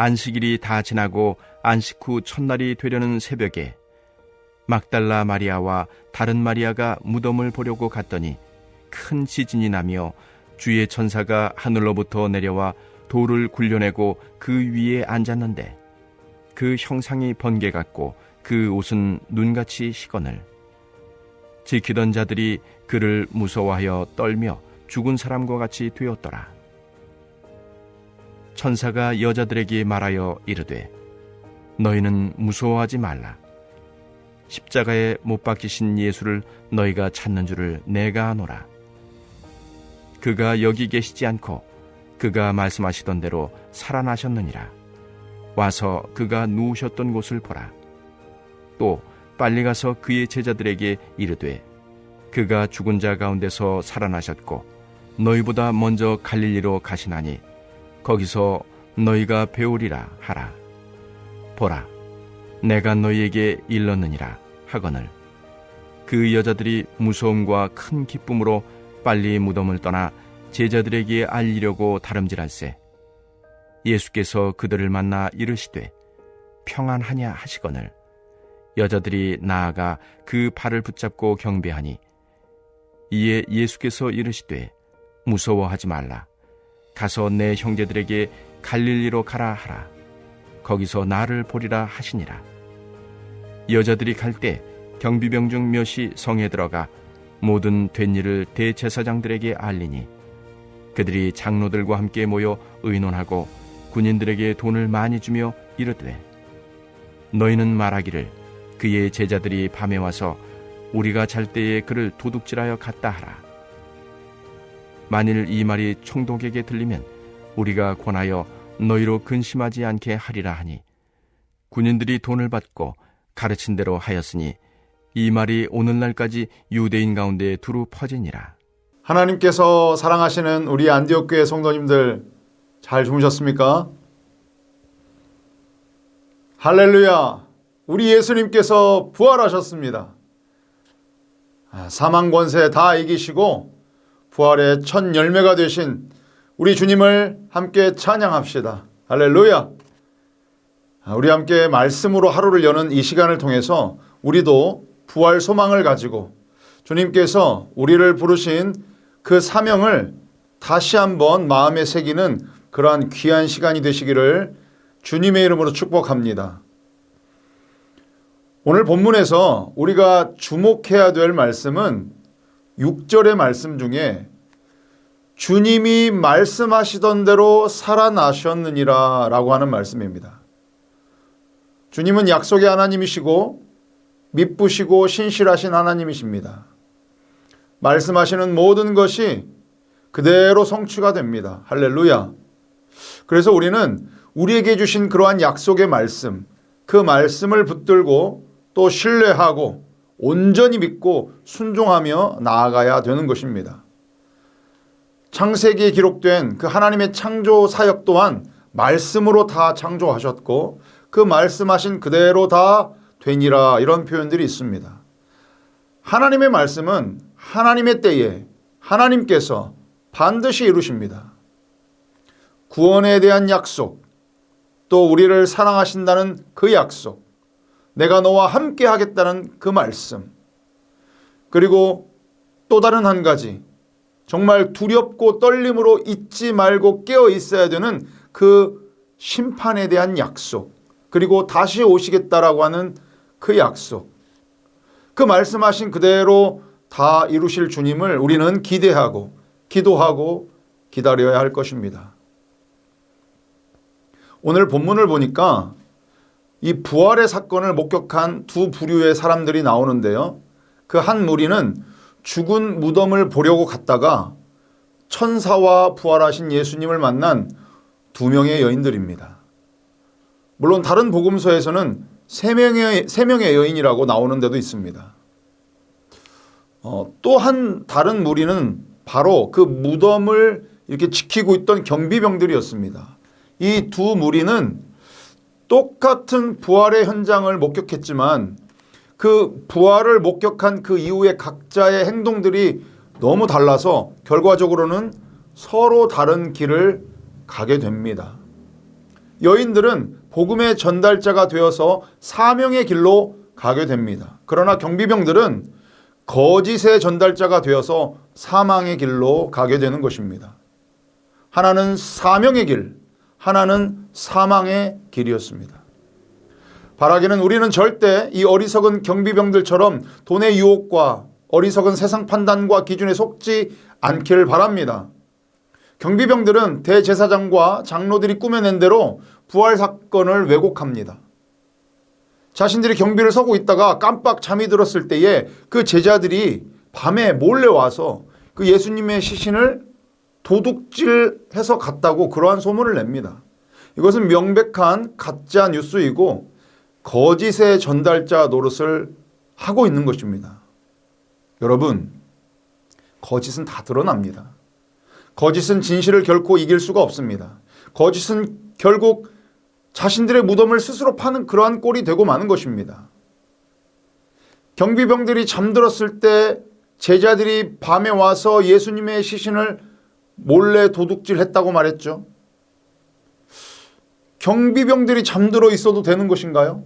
안식일이 다 지나고 안식 후 첫날이 되려는 새벽에 막달라 마리아와 다른 마리아가 무덤을 보려고 갔더니 큰 지진이 나며 주의 천사가 하늘로부터 내려와 돌을 굴려내고 그 위에 앉았는데 그 형상이 번개 같고 그 옷은 눈같이 시거늘. 지키던 자들이 그를 무서워하여 떨며 죽은 사람과 같이 되었더라. 천사가 여자들에게 말하여 이르되 너희는 무서워하지 말라. 십자가에 못 박히신 예수를 너희가 찾는 줄을 내가 아노라. 그가 여기 계시지 않고 그가 말씀하시던 대로 살아나셨느니라. 와서 그가 누우셨던 곳을 보라. 또 빨리 가서 그의 제자들에게 이르되 그가 죽은 자 가운데서 살아나셨고 너희보다 먼저 갈릴리로 가시나니 거기서 너희가 배우리라 하라. 보라, 내가 너희에게 일렀느니라 하거늘. 그 여자들이 무서움과 큰 기쁨으로 빨리 무덤을 떠나 제자들에게 알리려고 다름질할세 예수께서 그들을 만나 이르시되 평안하냐 하시거늘. 여자들이 나아가 그 발을 붙잡고 경배하니 이에 예수께서 이르시되 무서워하지 말라. 가서 내 형제들에게 갈릴리로 가라 하라. 거기서 나를 보리라 하시니라. 여자들이 갈 때 경비병 중 몇이 성에 들어가 모든 된 일을 대제사장들에게 알리니 그들이 장로들과 함께 모여 의논하고 군인들에게 돈을 많이 주며 이르되 너희는 말하기를 그의 제자들이 밤에 와서 우리가 잘 때에 그를 도둑질하여 갔다 하라. 만일 이 말이 총독에게 들리면 우리가 권하여 너희로 근심하지 않게 하리라 하니 군인들이 돈을 받고 가르친 대로 하였으니 이 말이 오늘날까지 유대인 가운데 두루 퍼지니라. 하나님께서 사랑하시는 우리 안디옥 교회 성도님들 잘 주무셨습니까? 할렐루야! 우리 예수님께서 부활하셨습니다. 사망 권세 다 이기시고 부활의 첫 열매가 되신 우리 주님을 함께 찬양합시다. 할렐루야! 우리 함께 말씀으로 하루를 여는 이 시간을 통해서 우리도 부활 소망을 가지고 주님께서 우리를 부르신 그 사명을 다시 한번 마음에 새기는 그러한 귀한 시간이 되시기를 주님의 이름으로 축복합니다. 오늘 본문에서 우리가 주목해야 될 말씀은 6절의 말씀 중에 주님이 말씀하시던 대로 살아나셨느니라 라고 하는 말씀입니다. 주님은 약속의 하나님이시고 미쁘시고 신실하신 하나님이십니다. 말씀하시는 모든 것이 그대로 성취가 됩니다. 할렐루야. 그래서 우리는 우리에게 주신 그러한 약속의 말씀, 그 말씀을 붙들고 또 신뢰하고 온전히 믿고 순종하며 나아가야 되는 것입니다. 창세기에 기록된 그 하나님의 창조 사역 또한 말씀으로 다 창조하셨고 그 말씀하신 그대로 다 되니라 이런 표현들이 있습니다. 하나님의 말씀은 하나님의 때에 하나님께서 반드시 이루십니다. 구원에 대한 약속, 또 우리를 사랑하신다는 그 약속, 내가 너와 함께 하겠다는 그 말씀, 그리고 또 다른 한 가지 정말 두렵고 떨림으로 잊지 말고 깨어 있어야 되는 그 심판에 대한 약속, 그리고 다시 오시겠다라고 하는 그 약속, 그 말씀하신 그대로 다 이루실 주님을 우리는 기대하고 기도하고 기다려야 할 것입니다. 오늘 본문을 보니까 이 부활의 사건을 목격한 두 부류의 사람들이 나오는데요. 그 한 무리는 죽은 무덤을 보려고 갔다가 천사와 부활하신 예수님을 만난 두 명의 여인들입니다. 물론 다른 복음서에서는 세 명의 여인이라고 나오는 데도 있습니다. 또 한 다른 무리는 바로 그 무덤을 이렇게 지키고 있던 경비병들이었습니다. 이 두 무리는 똑같은 부활의 현장을 목격했지만 그 부활을 목격한 그 이후에 각자의 행동들이 너무 달라서 결과적으로는 서로 다른 길을 가게 됩니다. 여인들은 복음의 전달자가 되어서 사명의 길로 가게 됩니다. 그러나 경비병들은 거짓의 전달자가 되어서 사망의 길로 가게 되는 것입니다. 하나는 사명의 길, 하나는 사망의 길이었습니다. 바라기는 우리는 절대 이 어리석은 경비병들처럼 돈의 유혹과 어리석은 세상 판단과 기준에 속지 않기를 바랍니다. 경비병들은 대제사장과 장로들이 꾸며낸 대로 부활 사건을 왜곡합니다. 자신들이 경비를 서고 있다가 깜빡 잠이 들었을 때에 그 제자들이 밤에 몰래 와서 그 예수님의 시신을 도둑질해서 갔다고 그러한 소문을 냅니다. 이것은 명백한 가짜 뉴스이고 거짓의 전달자 노릇을 하고 있는 것입니다. 여러분, 거짓은 다 드러납니다. 거짓은 진실을 결코 이길 수가 없습니다. 거짓은 결국 자신들의 무덤을 스스로 파는 그러한 꼴이 되고 마는 것입니다. 경비병들이 잠들었을 때 제자들이 밤에 와서 예수님의 시신을 몰래 도둑질했다고 말했죠. 경비병들이 잠들어 있어도 되는 것인가요?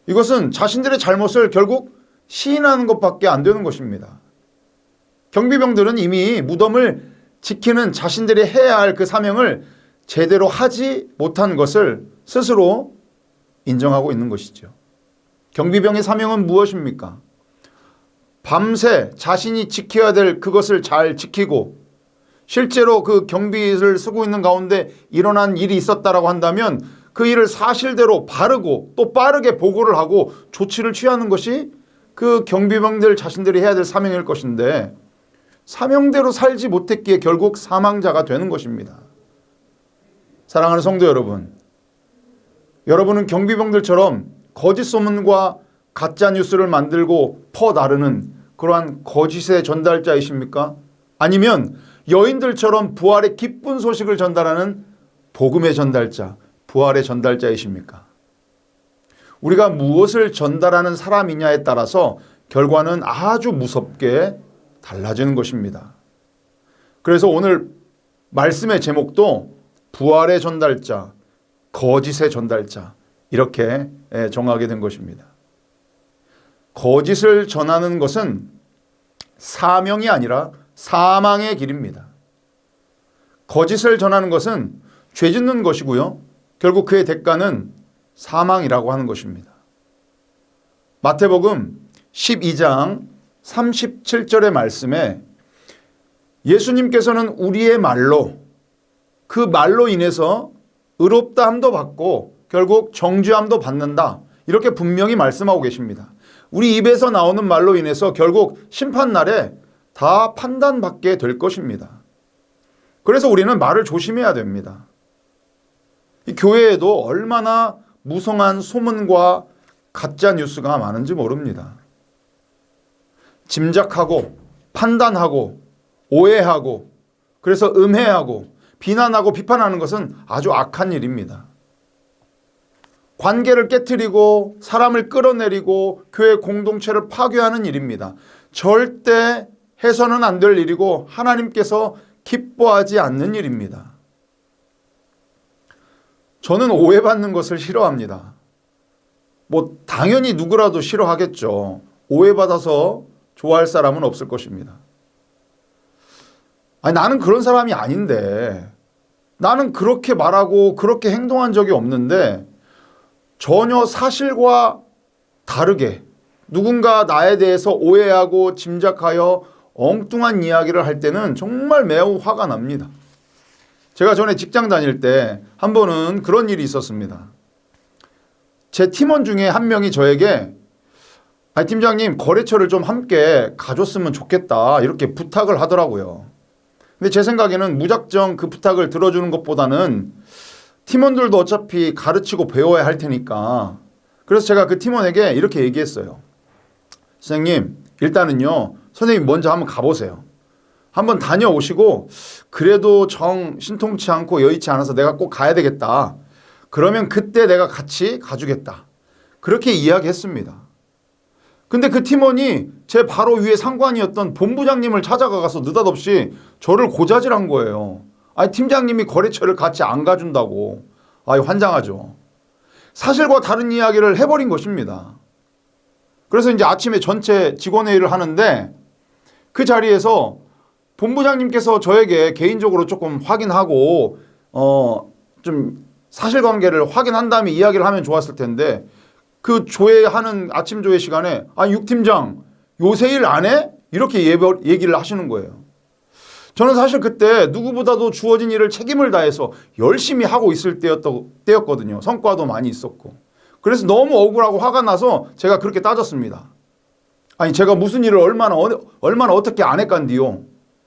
이것은 자신들의 잘못을 결국 시인하는 것밖에 안 되는 것입니다. 경비병들은 이미 무덤을 지키는 자신들이 해야 할 그 사명을 제대로 하지 못한 것을 스스로 인정하고 있는 것이죠. 경비병의 사명은 무엇입니까? 밤새 자신이 지켜야 될 그것을 잘 지키고 실제로 그 경비를 쓰고 있는 가운데 일어난 일이 있었다라고 한다면 그 일을 사실대로 바르고 또 빠르게 보고를 하고 조치를 취하는 것이 그 경비병들 자신들이 해야 될 사명일 것인데 사명대로 살지 못했기에 결국 사망자가 되는 것입니다. 사랑하는 성도 여러분, 여러분은 경비병들처럼 거짓 소문과 가짜 뉴스를 만들고 퍼나르는 그러한 거짓의 전달자이십니까? 아니면 여인들처럼 부활의 기쁜 소식을 전달하는 복음의 전달자, 부활의 전달자이십니까? 우리가 무엇을 전달하는 사람이냐에 따라서 결과는 아주 무섭게 달라지는 것입니다. 그래서 오늘 말씀의 제목도 부활의 전달자, 거짓의 전달자 이렇게 정하게 된 것입니다. 거짓을 전하는 것은 사명이 아니라 사망의 길입니다. 거짓을 전하는 것은 죄 짓는 것이고요. 결국 그의 대가는 사망이라고 하는 것입니다. 마태복음 12장 37절의 말씀에 예수님께서는 우리의 말로 그 말로 인해서 의롭다함도 받고 결국 정죄함도 받는다. 이렇게 분명히 말씀하고 계십니다. 우리 입에서 나오는 말로 인해서 결국 심판날에 다 판단받게 될 것입니다. 그래서 우리는 말을 조심해야 됩니다. 이 교회에도 얼마나 무성한 소문과 가짜 뉴스가 많은지 모릅니다. 짐작하고 판단하고 오해하고 그래서 음해하고 비난하고 비판하는 것은 아주 악한 일입니다. 관계를 깨트리고 사람을 끌어내리고 교회 공동체를 파괴하는 일입니다. 절대 해서는 안 될 일이고 하나님께서 기뻐하지 않는 일입니다. 저는 오해받는 것을 싫어합니다. 당연히 누구라도 싫어하겠죠. 오해받아서 좋아할 사람은 없을 것입니다. 나는 그런 사람이 아닌데, 나는 그렇게 말하고 그렇게 행동한 적이 없는데 전혀 사실과 다르게 누군가 나에 대해서 오해하고 짐작하여 엉뚱한 이야기를 할 때는 정말 매우 화가 납니다. 제가 전에 직장 다닐 때 한 번은 그런 일이 있었습니다. 제 팀원 중에 한 명이 저에게 팀장님 거래처를 좀 함께 가줬으면 좋겠다 이렇게 부탁을 하더라고요. 근데 제 생각에는 무작정 그 부탁을 들어주는 것보다는 팀원들도 어차피 가르치고 배워야 할 테니까 그래서 제가 그 팀원에게 이렇게 얘기했어요. 선생님 일단은요 선생님 먼저 한번 가보세요. 한번 다녀오시고 그래도 정 신통치 않고 여의치 않아서 내가 꼭 가야 되겠다. 그러면 그때 내가 같이 가주겠다. 그렇게 이야기했습니다. 근데 그 팀원이 제 바로 위에 상관이었던 본부장님을 찾아가서 느닷없이 저를 고자질한 거예요. 아니, 팀장님이 거래처를 같이 안 가준다고. 아이, 환장하죠. 사실과 다른 이야기를 해버린 것입니다. 그래서 이제 아침에 전체 직원회의를 하는데 그 자리에서 본부장님께서 저에게 개인적으로 조금 확인하고 좀 사실관계를 확인한 다음에 이야기를 하면 좋았을 텐데 그 조회하는 아침 조회 시간에 아, 육 팀장 요새 일 안 해? 이렇게 얘기를 하시는 거예요. 저는 사실 그때 누구보다도 주어진 일을 책임을 다해서 열심히 하고 있을 때였거든요. 성과도 많이 있었고. 그래서 너무 억울하고 화가 나서 제가 그렇게 따졌습니다. 아니, 제가 무슨 일을 얼마나 어떻게 안 했간디요?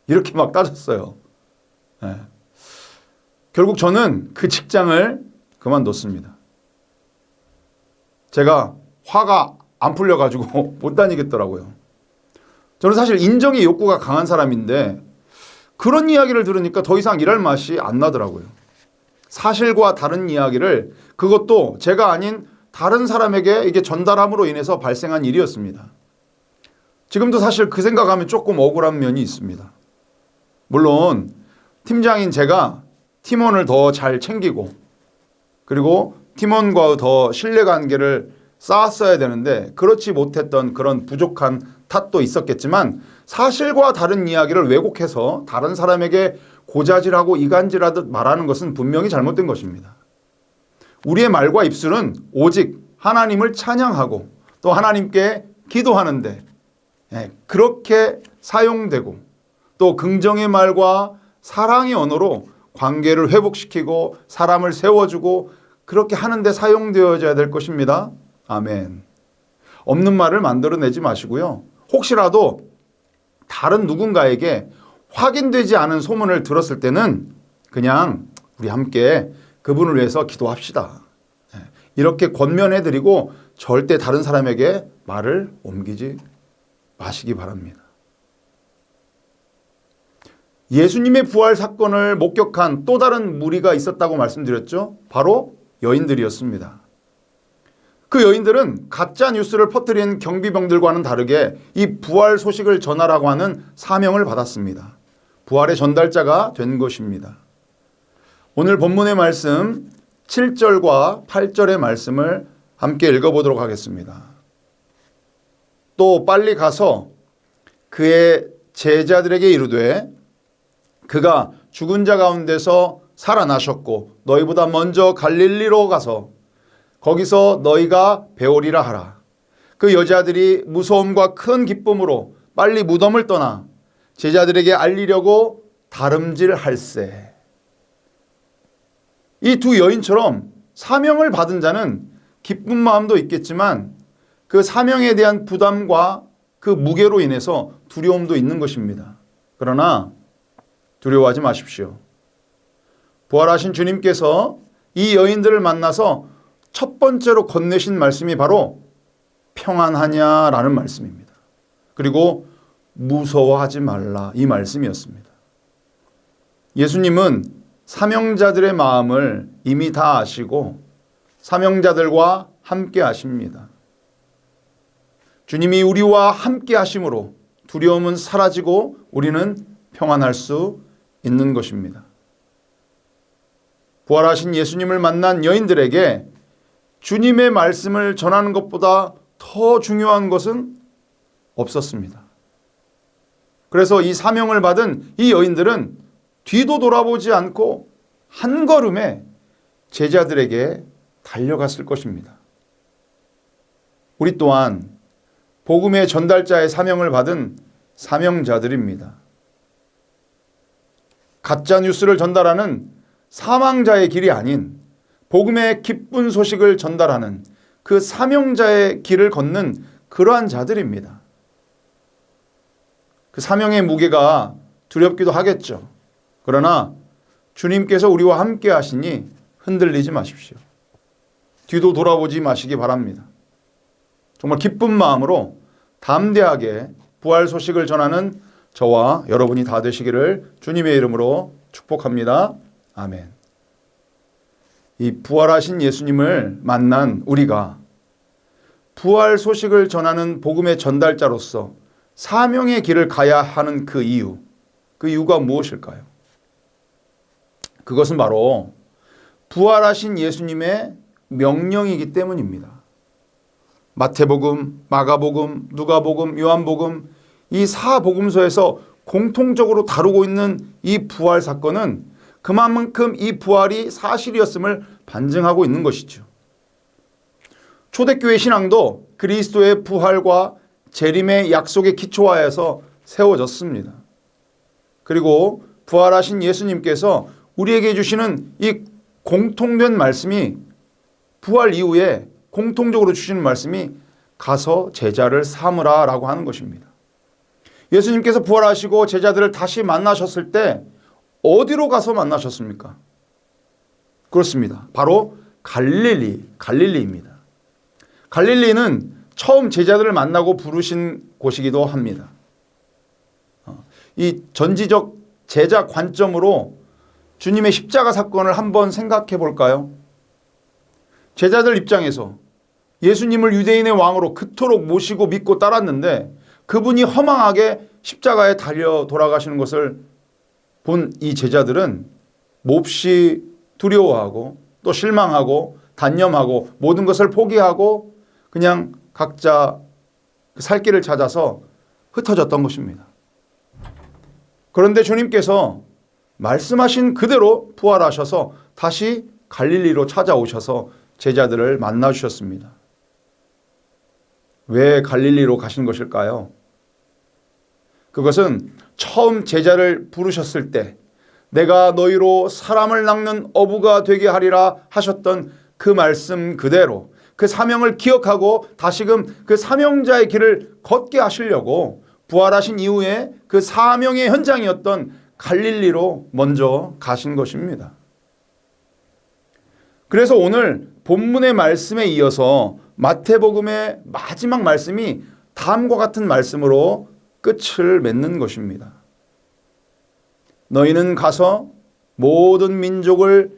이렇게 막 따졌어요. 네. 결국 저는 그 직장을 그만뒀습니다. 제가 화가 안 풀려가지고 못 다니겠더라고요. 저는 사실 인정의 욕구가 강한 사람인데 그런 이야기를 들으니까 더 이상 일할 맛이 안 나더라고요. 사실과 다른 이야기를 그것도 제가 아닌 다른 사람에게 이게 전달함으로 인해서 발생한 일이었습니다. 지금도 사실 그 생각하면 조금 억울한 면이 있습니다. 물론 팀장인 제가 팀원을 더 잘 챙기고 그리고 팀원과 더 신뢰관계를 쌓았어야 되는데 그렇지 못했던 그런 부족한 탓도 있었겠지만 사실과 다른 이야기를 왜곡해서 다른 사람에게 고자질하고 이간질하듯 말하는 것은 분명히 잘못된 것입니다. 우리의 말과 입술은 오직 하나님을 찬양하고 또 하나님께 기도하는데 그렇게 사용되고 또 긍정의 말과 사랑의 언어로 관계를 회복시키고 사람을 세워주고 그렇게 하는데 사용되어져야 될 것입니다. 아멘. 없는 말을 만들어내지 마시고요. 혹시라도 다른 누군가에게 확인되지 않은 소문을 들었을 때는 그냥 우리 함께 그분을 위해서 기도합시다. 이렇게 권면해드리고 절대 다른 사람에게 말을 옮기지 마시기 바랍니다. 예수님의 부활 사건을 목격한 또 다른 무리가 있었다고 말씀드렸죠. 바로 여인들이었습니다. 그 여인들은 가짜 뉴스를 퍼뜨린 경비병들과는 다르게 이 부활 소식을 전하라고 하는 사명을 받았습니다. 부활의 전달자가 된 것입니다. 오늘 본문의 말씀 7절과 8절의 말씀을 함께 읽어보도록 하겠습니다. 또 빨리 가서 그의 제자들에게 이르되 그가 죽은 자 가운데서 살아나셨고 너희보다 먼저 갈릴리로 가서 거기서 너희가 배우리라 하라. 그 여자들이 무서움과 큰 기쁨으로 빨리 무덤을 떠나 제자들에게 알리려고 다름질할세. 이 두 여인처럼 사명을 받은 자는 기쁜 마음도 있겠지만 그 사명에 대한 부담과 그 무게로 인해서 두려움도 있는 것입니다. 그러나 두려워하지 마십시오. 부활하신 주님께서 이 여인들을 만나서 첫 번째로 건네신 말씀이 바로 평안하냐라는 말씀입니다. 그리고 무서워하지 말라 이 말씀이었습니다. 예수님은 사명자들의 마음을 이미 다 아시고 사명자들과 함께 하십니다. 주님이 우리와 함께 하심으로 두려움은 사라지고 우리는 평안할 수 있는 것입니다. 부활하신 예수님을 만난 여인들에게 주님의 말씀을 전하는 것보다 더 중요한 것은 없었습니다. 그래서 이 사명을 받은 이 여인들은 뒤도 돌아보지 않고 한 걸음에 제자들에게 달려갔을 것입니다. 우리 또한 복음의 전달자의 사명을 받은 사명자들입니다. 가짜 뉴스를 전달하는 사망자의 길이 아닌 복음의 기쁜 소식을 전달하는 그 사명자의 길을 걷는 그러한 자들입니다. 그 사명의 무게가 두렵기도 하겠죠. 그러나 주님께서 우리와 함께 하시니 흔들리지 마십시오. 뒤도 돌아보지 마시기 바랍니다. 정말 기쁜 마음으로 담대하게 부활 소식을 전하는 저와 여러분이 다 되시기를 주님의 이름으로 축복합니다. 아멘. 이 부활하신 예수님을 만난 우리가 부활 소식을 전하는 복음의 전달자로서 사명의 길을 가야 하는 그 이유가 무엇일까요? 그것은 바로 부활하신 예수님의 명령이기 때문입니다. 마태복음, 마가복음, 누가복음, 요한복음 이 4복음서에서 공통적으로 다루고 있는 이 부활 사건은 그만큼 이 부활이 사실이었음을 반증하고 있는 것이죠. 초대교회 신앙도 그리스도의 부활과 재림의 약속에 기초하여서 세워졌습니다. 그리고 부활하신 예수님께서 우리에게 주시는 이 공통된 말씀이 부활 이후에 공통적으로 주시는 말씀이 가서 제자를 삼으라 라고 하는 것입니다. 예수님께서 부활하시고 제자들을 다시 만나셨을 때 어디로 가서 만나셨습니까? 그렇습니다. 바로 갈릴리입니다. 갈릴리는 처음 제자들을 만나고 부르신 곳이기도 합니다. 이 전지적 제자 관점으로 주님의 십자가 사건을 한번 생각해 볼까요? 제자들 입장에서 예수님을 유대인의 왕으로 그토록 모시고 믿고 따랐는데 그분이 허망하게 십자가에 달려 돌아가시는 것을 본 이 제자들은 몹시 두려워하고 또 실망하고 단념하고 모든 것을 포기하고 그냥 각자 살 길을 찾아서 흩어졌던 것입니다. 그런데 주님께서 말씀하신 그대로 부활하셔서 다시 갈릴리로 찾아오셔서 제자들을 만나주셨습니다. 왜 갈릴리로 가신 것일까요? 그것은 처음 제자를 부르셨을 때 내가 너희로 사람을 낚는 어부가 되게 하리라 하셨던 그 말씀 그대로 그 사명을 기억하고 다시금 그 사명자의 길을 걷게 하시려고 부활하신 이후에 그 사명의 현장이었던 갈릴리로 먼저 가신 것입니다. 그래서 오늘 본문의 말씀에 이어서 마태복음의 마지막 말씀이 다음과 같은 말씀으로 끝을 맺는 것입니다. 너희는 가서 모든 민족을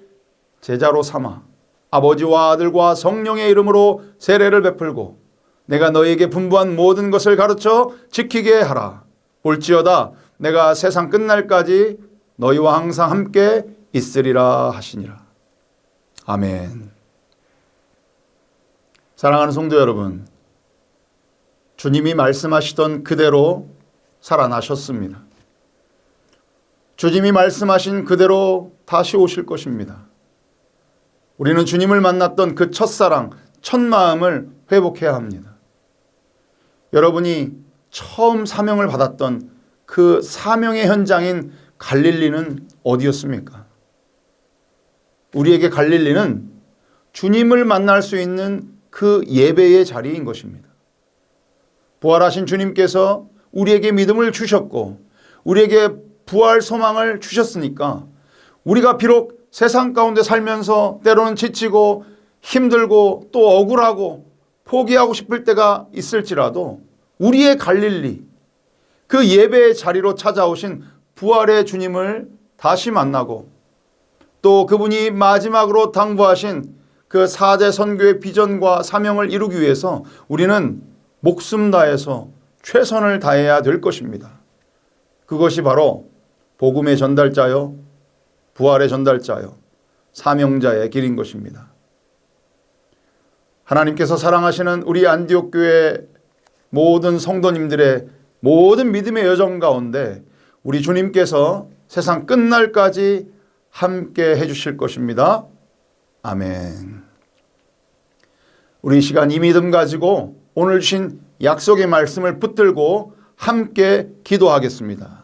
제자로 삼아 아버지와 아들과 성령의 이름으로 세례를 베풀고 내가 너희에게 분부한 모든 것을 가르쳐 지키게 하라. 볼지어다 내가 세상 끝날까지 너희와 항상 함께 있으리라 하시니라. 아멘. 사랑하는 성도 여러분, 주님이 말씀하시던 그대로 살아나셨습니다. 주님이 말씀하신 그대로 다시 오실 것입니다. 우리는 주님을 만났던 그 첫사랑, 첫 마음을 회복해야 합니다. 여러분이 처음 사명을 받았던 그 사명의 현장인 갈릴리는 어디였습니까? 우리에게 갈릴리는 주님을 만날 수 있는 그 예배의 자리인 것입니다. 부활하신 주님께서 우리에게 믿음을 주셨고 우리에게 부활 소망을 주셨으니까 우리가 비록 세상 가운데 살면서 때로는 지치고 힘들고 또 억울하고 포기하고 싶을 때가 있을지라도 우리의 갈릴리, 그 예배의 자리로 찾아오신 부활의 주님을 다시 만나고 또 그분이 마지막으로 당부하신 그 4대 선교의 비전과 사명을 이루기 위해서 우리는 목숨 다해서 최선을 다해야 될 것입니다. 그것이 바로 복음의 전달자요, 부활의 전달자요, 사명자의 길인 것입니다. 하나님께서 사랑하시는 우리 안디옥 교회 모든 성도님들의 모든 믿음의 여정 가운데 우리 주님께서 세상 끝날까지 함께 해주실 것입니다. 아멘. 우리 이 시간 이 믿음 가지고 오늘 주신 약속의 말씀을 붙들고 함께 기도하겠습니다.